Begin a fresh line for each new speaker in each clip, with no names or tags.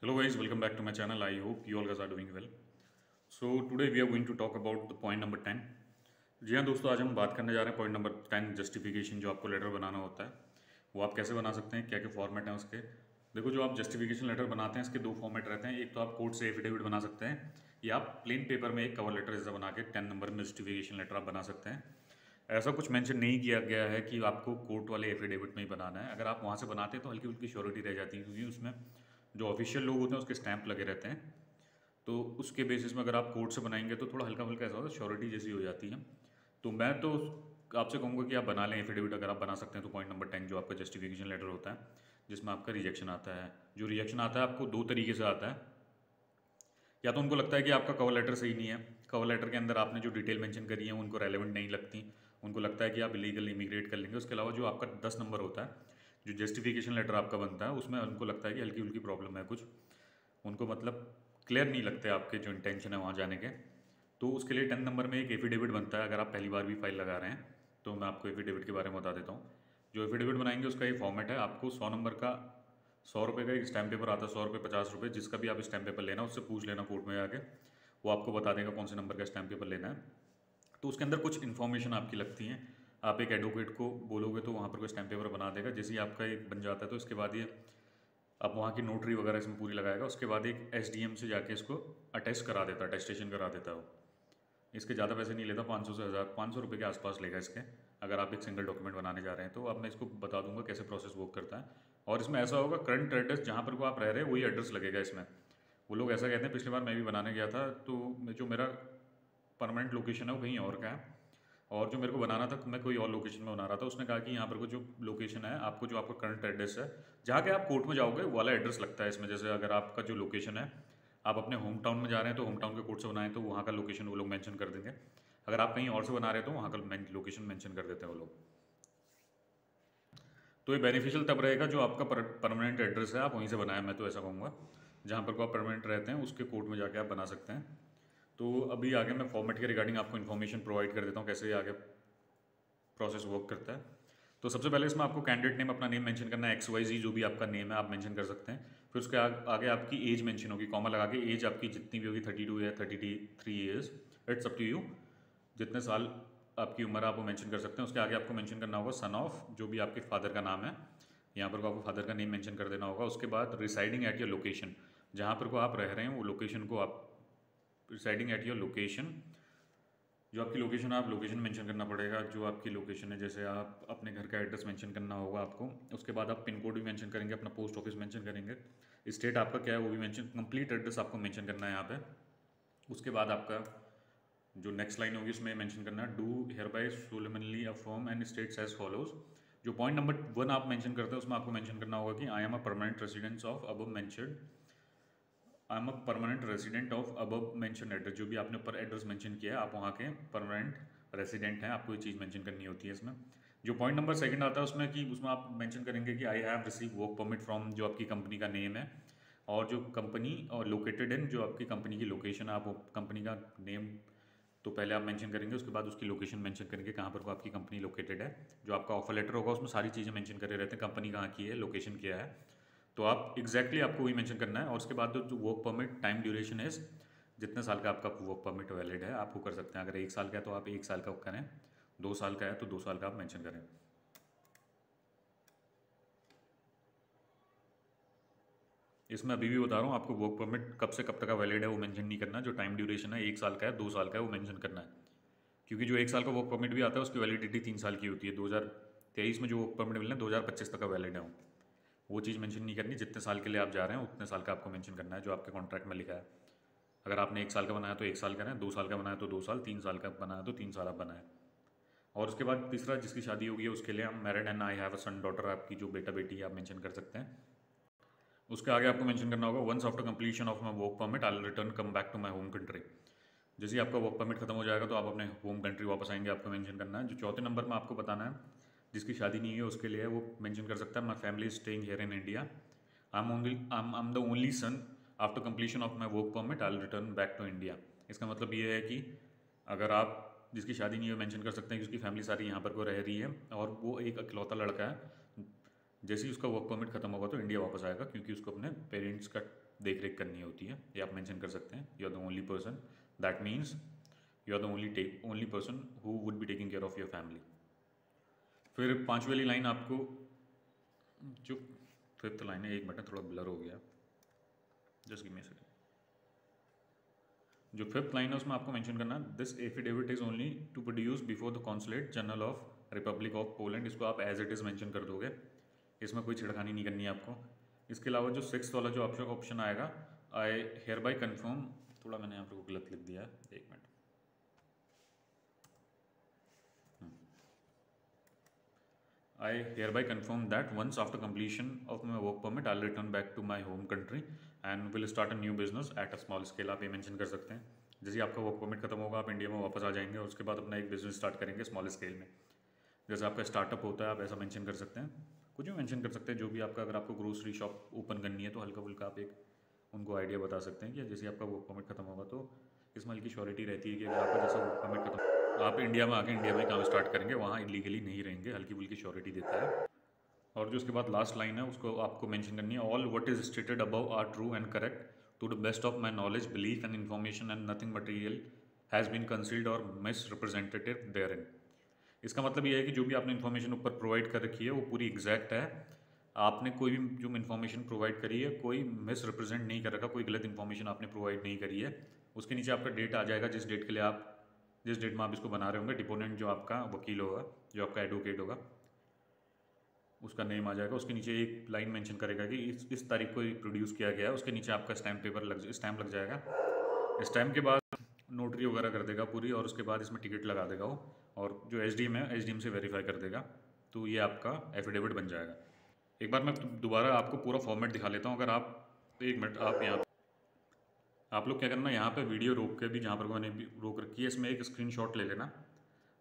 Hello guys, welcome back to my channel. I hope you all guys are doing well. So today we are going to talk about the point number 10. जी हाँ दोस्तों, आज हम बात करने जा रहे हैं पॉइंट नंबर 10, जस्टिफिकेशन। जो आपको लेटर बनाना होता है वो आप कैसे बना सकते हैं, क्या क्या फॉर्मेट हैं उसके। देखो, जो आप जस्टिफिकेशन लेटर बनाते हैं इसके दो फॉर्मेट रहते हैं। एक तो आप कोर्ट से एफिडेविट बना सकते हैं, या आप प्लेन पेपर में एक कवर लेटर जैसा बना के 10 नंबर में जस्टिफिकेशन लेटर आप बना सकते हैं। ऐसा कुछ मेंशन नहीं किया गया है कि आपको कोर्ट वाले एफिडेविट में ही बनाना है। अगर आप वहाँ से बनाते हैं तो हल्की फुल्की श्योरिटी रह जाती है, क्योंकि उसमें जो ऑफिशियल लोग होते हैं उसके स्टैंप लगे रहते हैं। तो उसके बेसिस में अगर आप कोर्ट से बनाएंगे तो थोड़ा हल्का फुल्का ऐसा होता है, श्योरिटी जैसी हो जाती है। तो मैं तो आपसे कहूँगा कि आप बना लें एफिडेविट। अगर आप बना सकते हैं तो पॉइंट नंबर 10 जो आपका जस्टिफिकेशन लेटर होता है, जिसमें आपका रिजेक्शन आता है। जो रिजेक्शन आता है आपको दो तरीके से आता है। या तो उनको लगता है कि आपका कवर लेटर सही नहीं है, कवर लेटर के अंदर आपने जो डिटेल मेंशन करी है उनको रेलेवेंट नहीं लगती, उनको लगता है कि आप इलीगल इमिग्रेट कर लेंगे। उसके अलावा जो आपका 10 नंबर होता है, जो जस्टिफिकेशन लेटर आपका बनता है, उसमें उनको लगता है कि हल्की फुल्की प्रॉब्लम है कुछ, उनको मतलब क्लियर नहीं लगते आपके जो इंटेंशन है वहाँ जाने के। तो उसके लिए 10 नंबर में एक एफिडेविट बनता है। अगर आप पहली बार भी फाइल लगा रहे हैं तो मैं आपको एफिडेविट के बारे में बता देता हूँ। जो एफिडेविट बनाएंगे उसका ये फॉर्मेट है। आपको 100 नंबर का 100 रुपये का एक स्टैम्प पेपर आता है, 100 रुपये 50 रुपये, जिसका भी आप स्टैम्प पेपर लेना उससे पूछ लेना कोर्ट में जाके, वो आपको बता देगा कौन से नंबर का स्टैम्प पेपर लेना है। तो उसके अंदर कुछ इन्फॉर्मेशन आपकी लगती हैं। आप एक एडवोकेट को बोलोगे तो वहाँ पर कोई स्टैम्प पेपर बना देगा। जैसे ही आपका एक बन जाता है तो इसके बाद ये आप वहाँ की नोटरी वगैरह इसमें पूरी लगाएगा। उसके बाद एक एसडीएम से जाके इसको अटेस्ट करा देता है, अटेस्टेशन करा देता है वो। इसके ज़्यादा पैसे नहीं लेता, 500 से 1000, 500 रुपये के आसपास लेगा इसके, अगर आप एक सिंगल डॉक्यूमेंट बनाने जा रहे हैं तो। अब मैं इसको बता दूंगा कैसे प्रोसेस वर्क करता है। और इसमें ऐसा होगा, करंट एड्रेस जहाँ पर को आप रह रहे हैं वही एड्रेस लगेगा इसमें। वो लोग ऐसा कहते हैं, पिछली बार मैं भी बनाने गया था तो जो मेरा परमानेंट लोकेशन है वो कहीं और का है, और जो मेरे को बनाना था मैं कोई और लोकेशन में बना रहा था। उसने कहा कि यहाँ पर को जो लोकेशन है आपको, जो आपका करंट एड्रेस है जहाँ के आप कोर्ट में जाओगे वो वाला एड्रेस लगता है इसमें। जैसे अगर आपका जो लोकेशन है, आप अपने होम टाउन में जा रहे हैं तो होम टाउन के कोर्ट से बनाएं तो वहाँ का लोकेशन वो लोग मेंशन कर देंगे। अगर आप कहीं और से बना रहे हो तो वहाँ का लोकेशन मेंशन कर देते हैं वो लोग। तो ये बेनिफिशियल तब रहेगा जो आपका परमानेंट एड्रेस है आप वहीं से बनाएं। मैं तो ऐसा कहूँगा जहाँ पर को आप परमानेंट रहते हैं उसके कोर्ट में जाके आप बना सकते हैं। तो अभी आगे मैं फॉर्मेट के रिगार्डिंग आपको इन्फॉर्मेशन प्रोवाइड कर देता हूँ, कैसे आगे प्रोसेस वर्क करता है। तो सबसे पहले इसमें आपको कैंडिडेट नेम, अपना नेम मेंशन करना है, XYZ जो भी आपका नेम है आप मेंशन कर सकते हैं। फिर उसके आगे आपकी एज मेंशन होगी, कॉमा लगा के। एज आपकी जितनी भी होगी, 32 या 33 years, it's up to you, जितने साल आपकी उम्र आप वो मेंशन कर सकते हैं। उसके आगे आपको मेंशन करना होगा सन ऑफ, जो भी आपके फादर का नाम है, यहाँ पर को आपको फादर का नेम मेंशन कर देना होगा। उसके बाद रिसाइडिंग एट योर लोकेशन, जहाँ पर को आप रह रहे हैं वो लोकेशन को आप, रिसाइडिंग एट योर लोकेशन, जो आपकी लोकेशन है आप लोकेशन मेंशन करना पड़ेगा, जो आपकी लोकेशन है। जैसे आप अपने घर का एड्रेस मेंशन करना होगा आपको। उसके बाद आप पिन कोड भी मेंशन करेंगे, अपना पोस्ट ऑफिस मेंशन करेंगे, स्टेट आपका क्या है वो भी मेंशन, कंप्लीट एड्रेस आपको मेंशन करना है यहाँ पे। उसके बाद आपका जो नेक्स्ट लाइन होगी उसमें मेंशन करना है, do hereby solemnly affirm and states as follows. जो पॉइंट नंबर 1 आप मेंशन करते हैं उसमें आपको मेंशन करना होगा कि I am a permanent residence of above mentioned, I am a permanent resident of above mention address. जो भी आपने ऊपर एड्रेस मेंशन किया है आप वहाँ के परमानेंट रेसिडेंट हैं, आपको ये चीज़ मेंशन करनी होती है इसमें। जो पॉइंट नंबर 2 आता है उसमें कि उसमें आप मेंशन करेंगे कि I have receive work permit from, जो आपकी कंपनी का नेम है और जो कंपनी और लोकेटेड इन, जो आपकी कंपनी की लोकेशन है, आप वो कंपनी का नेम तो पहले आप मेंशन करेंगे, उसके बाद उसकी लोकेशन मेंशन करेंगे कहाँ पर को आपकी कंपनी लोकेटेड है। जो आपका ऑफर लेटर होगा उसमें सारी चीज़ें मेंशन करे रहते हैं, कंपनी कहाँ की है, लोकेशन क्या है, तो आप एग्जैक्टली आपको वही मेंशन करना है। और उसके बाद जो work permit time duration is, जितने साल का आपका वर्क परमिट वैलिड है आप वो कर सकते हैं। अगर 1 साल का है तो आप 1 साल का करें, 2 साल का है तो 2 साल का आप मेंशन करें। इसमें अभी भी बता रहा हूँ आपको, वर्क परमिट कब से कब तक का वैलिड है वो मेंशन नहीं करना। जो टाइम ड्यूरेशन है 1 साल का है 2 साल का है वो मेंशन करना है, क्योंकि जो 1 साल का वर्क परमिट भी आता है उसकी वैलिडिटी 3 साल की होती है। 2023 में जो वर्क परमिट मिलना है 2025 तक का वैलिड है वो चीज़ मेंशन नहीं करनी। जितने साल के लिए आप जा रहे हैं उतने साल का आपको मेंशन करना है जो आपके कॉन्ट्रैक्ट में लिखा है। अगर आपने 1 साल का बनाया तो 1 साल करें, 2 साल का बनाया तो 2 साल, 3 साल का बनाया तो 3 साल आप बनाएं। और उसके बाद तीसरा, जिसकी शादी होगी है उसके लिए हम married and I have a son daughter, आपकी जो बेटा बेटी है आप मेंशन कर सकते हैं। उसके आगे आपको मेंशन करना होगा, once after completion of my work permit I will return come back to my home country. जैसे ही आपका वर्क परमिट खत्म हो जाएगा तो आप अपने होम कंट्री वापस आएंगे, आपको मेंशन करना है। जो चौथे नंबर में आपको बताना है, जिसकी शादी नहीं है उसके लिए वो मेंशन कर सकता है, my family is staying here in India, I am the only son, after completion of my work permit I will return back to India. इसका मतलब ये है कि अगर आप, जिसकी शादी नहीं है मेंशन कर सकते हैं कि उसकी फैमिली सारी यहाँ पर को रह रही है और वो एक अकेलौता लड़का है, जैसे ही उसका वर्क परमिट खत्म होगा तो इंडिया वापस आएगा, क्योंकि उसको अपने पेरेंट्स का देख रेख करनी होती है, ये आप मेंशन कर सकते हैं। You are the only person, that means you are the only person who would be taking care of your family. फिर 5वीं वाली लाइन आपको, जो 5th लाइन है, 1 मिनट थोड़ा ब्लर हो गया, just give me a second. जो 5th लाइन है उसमें आपको मेंशन करना, this affidavit is only to produce before the consulate general of Republic of Poland. इसको आप एज इट इज़ मेंशन कर दोगे, इसमें कोई छिड़खानी नहीं करनी है आपको। इसके अलावा जो 6th वाला जो ऑप्शन आएगा, आई हेयर बाई कन्फर्म, थोड़ा मैंने यहाँ पर गलत लिख दिया है, 1 minute. I hereby confirm that once after completion of my work permit, I'll return back to my home country and will start a new business at a small scale। आप ये मेंशन कर सकते हैं, जैसे आपका वर्क परमिट खत्म होगा, आप इंडिया में वापस आ जाएंगे और उसके बाद अपना एक बिजनेस स्टार्ट करेंगे स्मॉल स्केल में। जैसे आपका स्टार्टअप होता है, आप ऐसा मेंशन कर सकते हैं, कुछ भी मेंशन कर सकते हैं, जो भी आपका, अगर आपको ग्रोसरी शॉप ओपन करनी है तो हल्का फुल्का आप एक उनको आइडिया बता सकते हैं कि जैसे आपका वर्क परमिट खत्म होगा तो इसमें हल्की श्योरिटी रहती है कि अगर आपका जैसा वर्क परमिट खत्म, आप इंडिया में आके इंडिया में काम स्टार्ट करेंगे, वहाँ इलीगली नहीं रहेंगे, हल्की फुल्की श्योरिटी देता है। और जो उसके बाद लास्ट लाइन है उसको आपको मेंशन करनी है, all what is stated above are true and correct to the best of my knowledge, belief and information and nothing material has been concealed और मिस रिप्रेजेंटेटिव देयर इन। इसका मतलब ये है कि जो भी आपने इन्फॉर्मेशन ऊपर प्रोवाइड कर रखी है वो पूरी एग्जैक्ट है, आपने कोई भी जो इन्फॉर्मेशन प्रोवाइड करी है कोई मिस रिप्रेजेंट नहीं कर रखा, कोई गलत इन्फॉर्मेशन आपने प्रोवाइड नहीं करी है। उसके नीचे आपका डेट आ जाएगा, जिस डेट के लिए आप, जिस डेट में आप इसको बना रहे होंगे, डिपोनेंट जो आपका वकील होगा, जो आपका एडवोकेट होगा, उसका नेम आ जाएगा। उसके नीचे एक लाइन मेंशन करेगा कि इस तारीख को प्रोड्यूस किया गया है, उसके नीचे आपका स्टैम्प लग जाएगा। स्टैम्प के बाद नोटरी वगैरह कर देगा पूरी, और उसके बाद इसमें टिकट लगा देगा वो, और जो एसडीएम है एसडीएम से वेरीफाई कर देगा, तो ये आपका एफिडेविट बन जाएगा। एक बार मैं दोबारा आपको पूरा फॉर्मेट दिखा लेता हूँ। अगर आप 1 मिनट, आप यहाँ, आप लोग क्या करना, यहाँ पे वीडियो रोक के भी, जहाँ पर मैंने रोक रखी है, इसमें एक स्क्रीनशॉट ले लेना।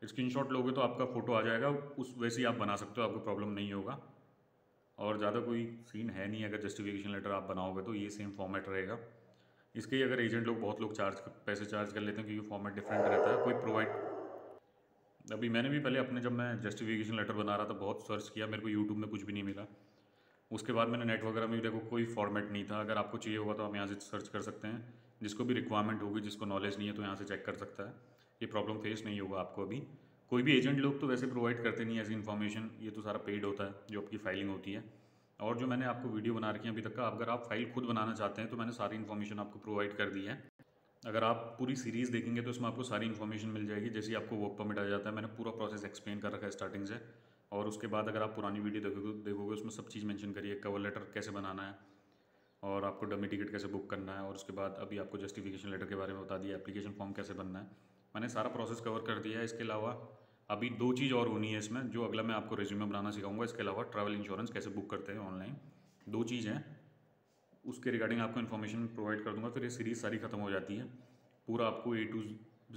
स्क्रीनशॉट लोगे तो आपका फ़ोटो आ जाएगा, उस वैसे ही आप बना सकते हो, आपको प्रॉब्लम नहीं होगा। और ज़्यादा कोई सीन है नहीं, अगर जस्टिफिकेशन लेटर आप बनाओगे तो ये सेम फॉर्मेट रहेगा। इसके ही अगर एजेंट लोग, बहुत लोग पैसे चार्ज कर लेते हैं क्योंकि फॉर्मेट डिफरेंट रहता है, कोई प्रोवाइड। अभी मैंने भी पहले अपने, जब मैं जस्टिफिकेशन लेटर बना रहा था, बहुत सर्च किया, मेरे को यूट्यूब में कुछ भी नहीं मिला। उसके बाद मैंने नेट वगैरह में भी देखो, कोई फॉर्मेट नहीं था। अगर आपको चाहिए होगा तो आप यहाँ से सर्च कर सकते हैं, जिसको भी रिक्वायरमेंट होगी, जिसको नॉलेज नहीं है तो यहाँ से चेक कर सकता है, ये प्रॉब्लम फेस नहीं होगा आपको अभी। कोई भी एजेंट लोग तो वैसे प्रोवाइड करते नहीं है ऐसी इन्फॉर्मेशन, ये तो सारा पेड होता है जो आपकी फाइलिंग होती है। और जो मैंने आपको वीडियो बना रखी है अभी तक का, अगर आप फाइल खुद बनाना चाहते हैं तो मैंने सारी इन्फॉर्मेशन आपको प्रोवाइड कर दी है। अगर आप पूरी सीरीज़ देखेंगे तो इसमें आपको सारी इन्फॉर्मेशन मिल जाएगी। जैसे ही आपको वर्क परमिट आ जाता है, मैंने पूरा प्रोसेस एक्सप्लेन कर रखा है स्टार्टिंग से। और उसके बाद अगर आप पुरानी वीडियो देखोगे उसमें सब चीज़ मेंशन करिए, कवर लेटर कैसे बनाना है, और आपको डमी टिकट कैसे बुक करना है, और उसके बाद अभी आपको जस्टिफिकेशन लेटर के बारे में बता दिया, एप्लीकेशन फॉर्म कैसे बनना है, मैंने सारा प्रोसेस कवर कर दिया है। इसके अलावा अभी 2 चीज़ और होनी है इसमें, जो अगला मैं आपको रिज्यूमे बनाना सिखाऊंगा। इसके अलावा ट्रैवल इंश्योरेंस कैसे बुक करते हैं ऑनलाइन, 2 चीज़ हैं, उसके रिगार्डिंग आपको इन्फॉर्मेशन प्रोवाइड कर दूंगा। फिर ये सीरीज़ सारी खत्म हो जाती है, पूरा आपको A to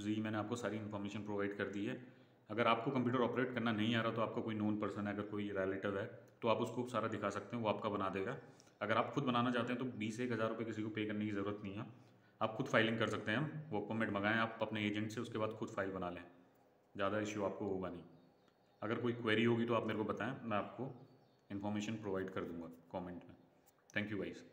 Z मैंने आपको सारी इन्फॉर्मेशन प्रोवाइड कर दी है। अगर आपको कंप्यूटर ऑपरेट करना नहीं आ रहा तो आपका कोई नोन पर्सन है, अगर कोई रिलेटिव है, तो आप उसको सारा दिखा सकते हैं, वो आपका बना देगा। अगर आप खुद बनाना चाहते हैं तो 20-1 हज़ार रुपये किसी को पे करने की ज़रूरत नहीं है, आप खुद फाइलिंग कर सकते हैं। वर्क परमिट मंगाएं आप अपने एजेंट से, उसके बाद खुद फाइल बना लें, ज़्यादा इश्यू आपको होगा नहीं। अगर कोई क्वेरी होगी तो आप मेरे को बताएं, मैं आपको इन्फॉर्मेशन प्रोवाइड कर दूँगा कॉमेंट में। Thank you guys.